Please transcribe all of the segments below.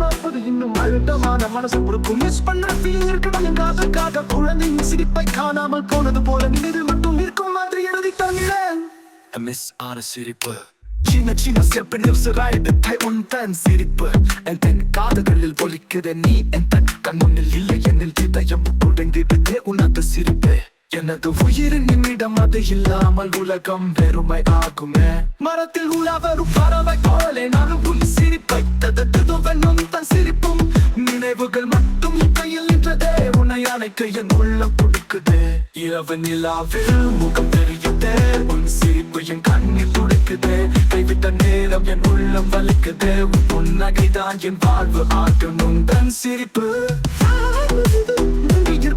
பார்ப்பது இன்னும் அழுத்தமான மனசு கொடுக்கும். மிஸ் பண்ண feel இருக்கணும் என் காதலுக்காக. குழந்தையின் சிரிப்பை காணாமல் போனது போல நினைவு மட்டும் இருக்கும் மாதிரி எழுதி தருகிறேன். மிஸ் ஆன சிரிப்பு சின்ன சின்ன செப்பனில் சிராய்டு உன் சிரிப்பு என் தென் காதுகளில் ஒலிக்குதே. நீ என் தன் கண்முன்னில் இல்லை என்னில் இதயம் உடைந்திடுதே உனது சிரிப்பே. எனது உயிரின் நிமிடம் அது இல்லாமல் உலகம் வெறுமை ஆகுமே. மரத்தில் உலாவரும் பறவை போலே நானும் உன் சிரிப்பை ததத்துவனும் தன் சிரிப்பும் நினைவுகள் மட்டும் கையில் நின்றதே. உன்னை அணைக்க என் உள்ளம் துடிக்குதே. இரவு நிலாவில் முகம் தெரியுதே. உன் சிரிப்பு என் கண்ணில் துடிக்குதே. கைவிட்ட நேரம் என் உள்ளம் வலிக்குதே. உன் புன்னகைதான் என் வாழ்வு ஆகணும். தன் சிரிப்பு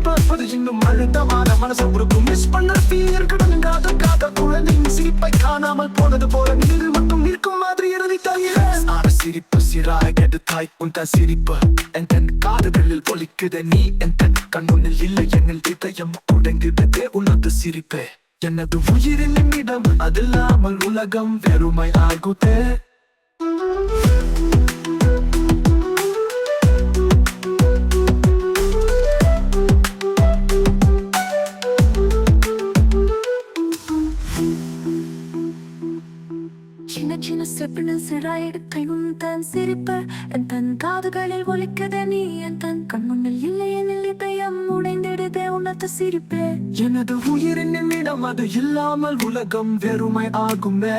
பார்ப்பது இன்னும் அழுத்தமான மனசு உருக்கும். மிஸ் பண்ண feel இருக்கணும் காதலுக்காக. குழந்தையின் சிரிப்பை காணாமல் போனது போல நின்று மட்டும் நிற்கும் மாதிரி எழுதி தருகிறேன். ஆன சிரிப்பு சிறாய் எடுத்தாய் உன் தன் சிரிப்பு என் தன் காதுகளில் ஒலிக்குதே. நீ என் தன் கண்முன்னில் இல்லை என்னில் இதயம் உடைந்திடுதே உனது சிரிப்பே. எனது உயிரின் நிமிடம் அதில்லாமல் உலகம் வெறுமை ஆகுதே. சின்ன சின்ன செப்பினில் சிறாயெடுக்கை உன் தன் சிரிப்பு என் தன் காதுகளில் ஒலிக்குதே. நீ என் தன் கண்முன்னில் இல்லை எனில் இதயம் உடைந்திடுதே உனது சிரிப்பே. எனது உயிரின் நிமிடம் அது இல்லாமல் உலகம் வெறுமை ஆகுமே.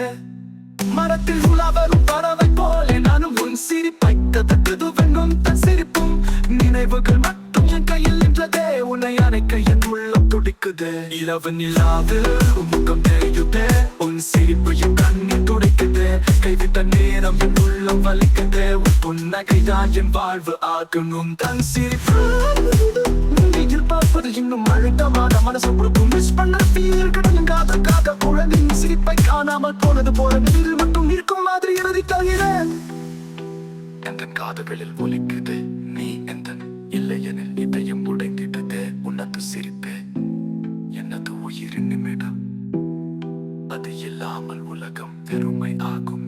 மரத்தில் உலாவரும் பறவை போலே நானும் உன் சிரிப்பை ததத்துவனும் தன் சிரிப்பும் நினைவுகள் மட்டும் என் கையில் நின்றதே. உன்னை அணைக்க என் உள்ளம் துடிக்குதே. இரவு நிலாவில் முகம் தெரியுதே. உன் சிரிப்பு என் கண்ணில் துடிக்குதே. கைவிட்ட நேரம் என் உள்ளம் வலிக்குதே. உன் புன்னகைதான் என் வாழ்வு ஆகணும். தன் சிரிப்பு பார்ப்பது இன்னும் அழுத்தமான மனசு கொடுக்கும். மிஸ் பண்ண feel இருக்கணும் காதலுக்காக. குழந்தையின் சிரிப்பை காணாமல் போனது போல நின்று மட்டும் நிற்கும் மாதிரி எழுதி தருகிறேன். எந்த காதுகளில் ஒலிக்குது நீ எந்த இல்லை எனில் இதயம் உடைந்திடுதே உனது சிரிப்பே. எனது உயிரின் நிமிடம் அது இல்லாமல் உலகம் வெறுமை ஆகும்.